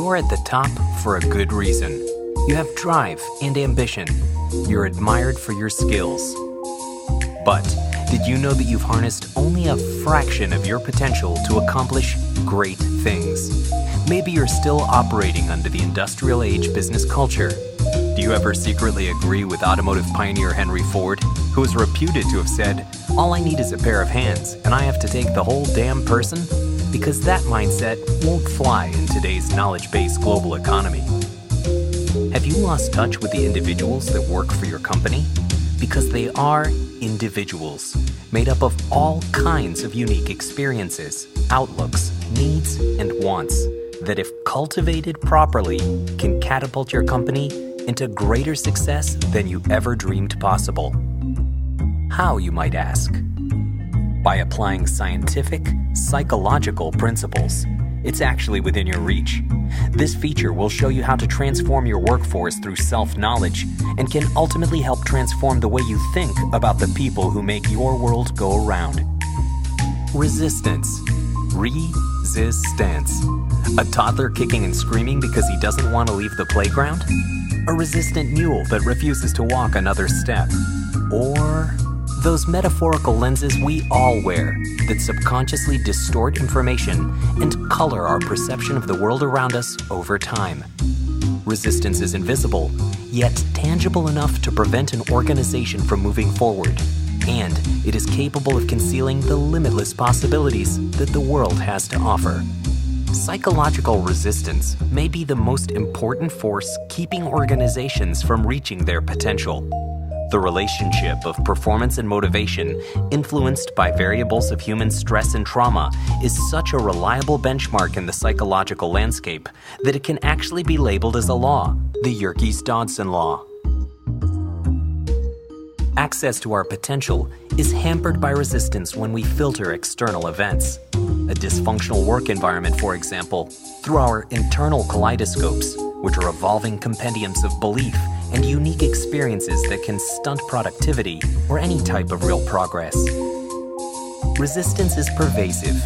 You're at the top for a good reason. You have drive and ambition. You're admired for your skills. But did you know that you've harnessed only a fraction of your potential to accomplish great things? Maybe you're still operating under the industrial age business culture. Do you ever secretly agree with automotive pioneer Henry Ford, who is reputed to have said, "All I need is a pair of hands, and I have to take the whole damn person"? Because that mindset won't fly in today's knowledge-based global economy. Have you lost touch with the individuals that work for your company? Because they are individuals, made up of all kinds of unique experiences, outlooks, needs, and wants, that if cultivated properly, can catapult your company into greater success than you ever dreamed possible. How, you might ask? By applying scientific, psychological principles. It's actually within your reach. This feature will show you how to transform your workforce through self-knowledge and can ultimately help transform the way you think about the people who make your world go around. Resistance. Resistance. A toddler kicking and screaming because he doesn't want to leave the playground? A resistant mule that refuses to walk another step? Or those metaphorical lenses we all wear that subconsciously distort information and color our perception of the world around us over time. Resistance is invisible, yet tangible enough to prevent an organization from moving forward, and it is capable of concealing the limitless possibilities that the world has to offer. Psychological resistance may be the most important force keeping organizations from reaching their potential. The relationship of performance and motivation, influenced by variables of human stress and trauma, is such a reliable benchmark in the psychological landscape that it can actually be labeled as a law, the Yerkes-Dodson law. Access to our potential is hampered by resistance when we filter external events. A dysfunctional work environment, for example, through our internal kaleidoscopes, which are evolving compendiums of belief and unique experiences that can stunt productivity or any type of real progress. Resistance is pervasive.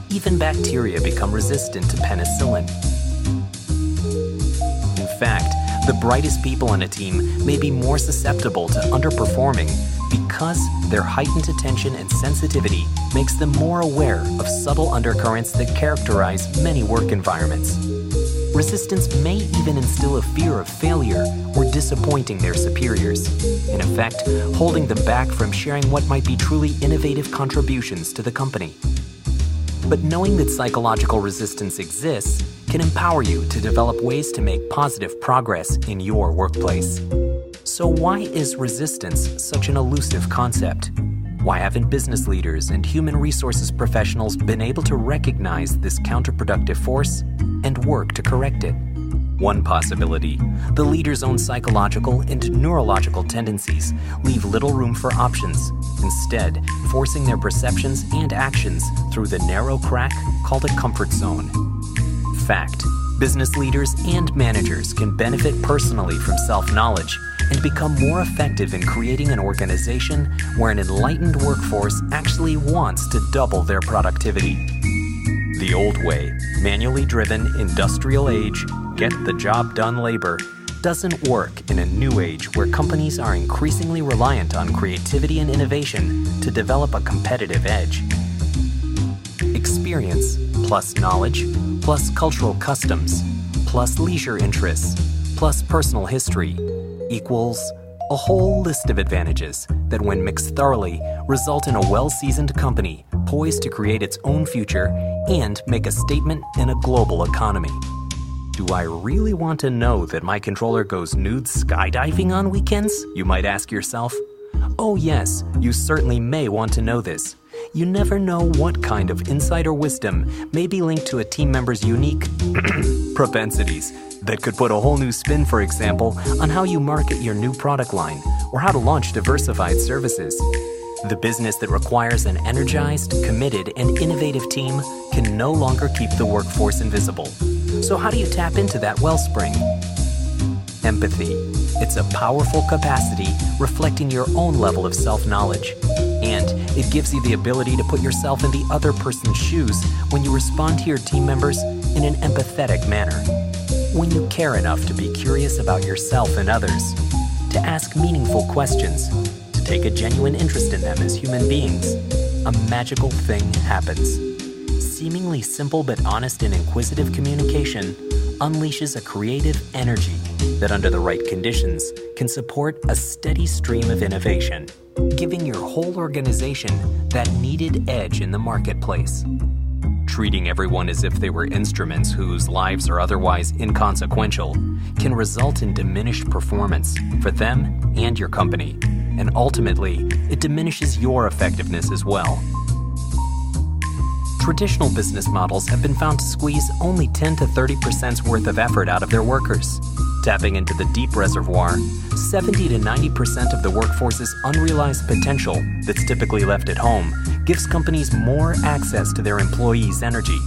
Even bacteria become resistant to penicillin. In fact, the brightest people on a team may be more susceptible to underperforming because their heightened attention and sensitivity makes them more aware of subtle undercurrents that characterize many work environments. Resistance may even instill a fear of failure or disappointing their superiors, in effect, holding them back from sharing what might be truly innovative contributions to the company. But knowing that psychological resistance exists can empower you to develop ways to make positive progress in your workplace. So why is resistance such an elusive concept? Why haven't business leaders and human resources professionals been able to recognize this counterproductive force and work to correct it? One possibility, the leader's own psychological and neurological tendencies leave little room for options, instead forcing their perceptions and actions through the narrow crack called a comfort zone. Fact, business leaders and managers can benefit personally from self-knowledge and become more effective in creating an organization where an enlightened workforce actually wants to double their productivity. The old way, manually driven, industrial age, get-the-job-done labor, doesn't work in a new age where companies are increasingly reliant on creativity and innovation to develop a competitive edge. Experience plus knowledge plus cultural customs plus leisure interests plus personal history equals a whole list of advantages that, when mixed thoroughly, result in a well-seasoned company poised to create its own future and make a statement in a global economy. Do I really want to know that my controller goes nude skydiving on weekends? You might ask yourself. Oh yes, you certainly may want to know this. You never know what kind of insight or wisdom may be linked to a team member's unique propensities that could put a whole new spin, for example, on how you market your new product line or how to launch diversified services. The business that requires an energized, committed, and innovative team can no longer keep the workforce invisible. So how do you tap into that wellspring? Empathy. It's a powerful capacity reflecting your own level of self-knowledge. And it gives you the ability to put yourself in the other person's shoes when you respond to your team members in an empathetic manner. When you care enough to be curious about yourself and others, to ask meaningful questions, to take a genuine interest in them as human beings, a magical thing happens. Seemingly simple but honest and inquisitive communication unleashes a creative energy that, under the right conditions, can support a steady stream of innovation, giving your whole organization that needed edge in the marketplace. Treating everyone as if they were instruments whose lives are otherwise inconsequential can result in diminished performance for them and your company, and ultimately, it diminishes your effectiveness as well. Traditional business models have been found to squeeze only 10 to 30% worth of effort out of their workers. Tapping into the deep reservoir, 70 to 90% of the workforce's unrealized potential that's typically left at home gives companies more access to their employees' energy.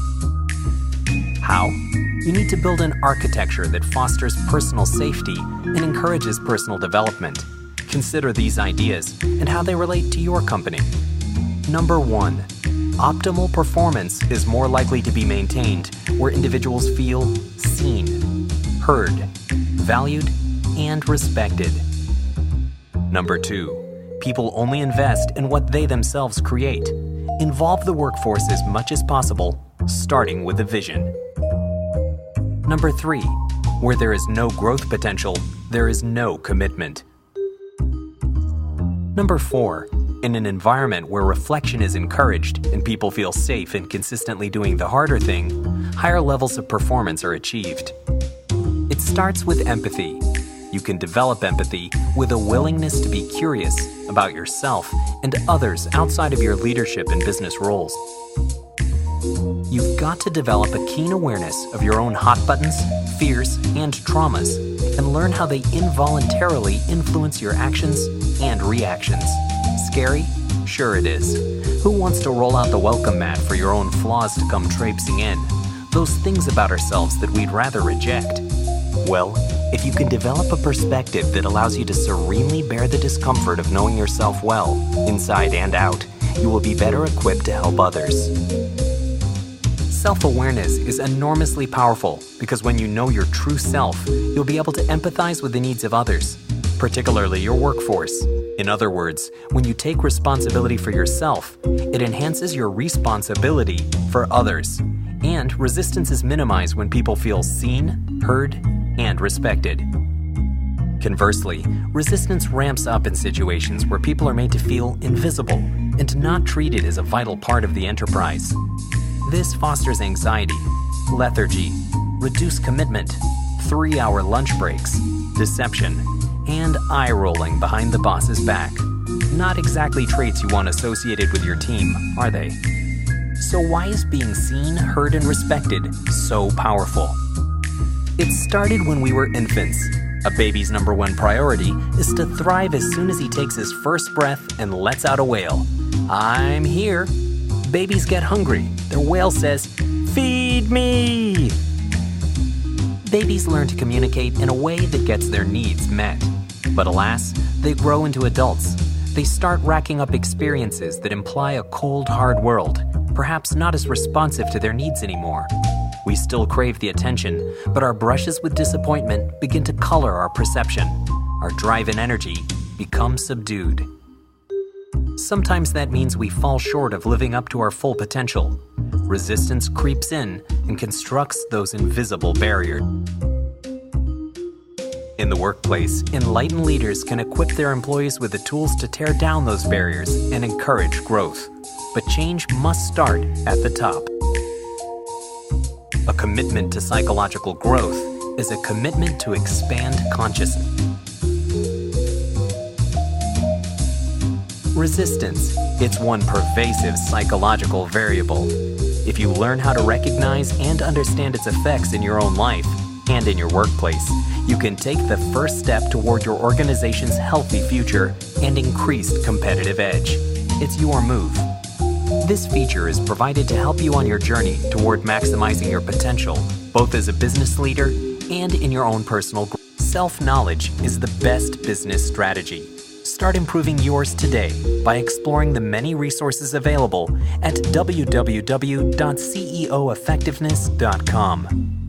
How? You need to build an architecture that fosters personal safety and encourages personal development. Consider these ideas and how they relate to your company. Number 1. Optimal performance is more likely to be maintained where individuals feel seen, heard, valued, and respected. Number 2. People only invest in what they themselves create. Involve the workforce as much as possible, starting with a vision. Number 3. Where there is no growth potential, there is no commitment. Number 4. In an environment where reflection is encouraged and people feel safe in consistently doing the harder thing, higher levels of performance are achieved. It starts with empathy. You can develop empathy with a willingness to be curious about yourself and others outside of your leadership and business roles. You've got to develop a keen awareness of your own hot buttons, fears, and traumas, and learn how they involuntarily influence your actions and reactions. Scary? Sure it is. Who wants to roll out the welcome mat for your own flaws to come traipsing in? Those things about ourselves that we'd rather reject. Well, if you can develop a perspective that allows you to serenely bear the discomfort of knowing yourself well, inside and out, you will be better equipped to help others. Self-awareness is enormously powerful because when you know your true self, you'll be able to empathize with the needs of others, particularly your workforce. In other words, when you take responsibility for yourself, it enhances your responsibility for others, and resistance is minimized when people feel seen, heard, and respected. Conversely, resistance ramps up in situations where people are made to feel invisible and not treated as a vital part of the enterprise. This fosters anxiety, lethargy, reduced commitment, 3-hour lunch breaks, deception, and eye-rolling behind the boss's back. Not exactly traits you want associated with your team, are they? So why is being seen, heard, and respected so powerful? It started when we were infants. A baby's number one priority is to thrive as soon as he takes his first breath and lets out a wail. I'm here. Babies get hungry. Their wail says, "Feed me!" Babies learn to communicate in a way that gets their needs met. But alas, they grow into adults. They start racking up experiences that imply a cold, hard world, perhaps not as responsive to their needs anymore. We still crave the attention, but our brushes with disappointment begin to color our perception. Our drive and energy become subdued. Sometimes that means we fall short of living up to our full potential. Resistance creeps in and constructs those invisible barriers. In the workplace, enlightened leaders can equip their employees with the tools to tear down those barriers and encourage growth. But change must start at the top. A commitment to psychological growth is a commitment to expand consciousness. Resistance, it's one pervasive psychological variable. If you learn how to recognize and understand its effects in your own life and in your workplace, you can take the first step toward your organization's healthy future and increased competitive edge. It's your move. This feature is provided to help you on your journey toward maximizing your potential, both as a business leader and in your own personal growth. Self-knowledge is the best business strategy. Start improving yours today by exploring the many resources available at www.ceoeffectiveness.com.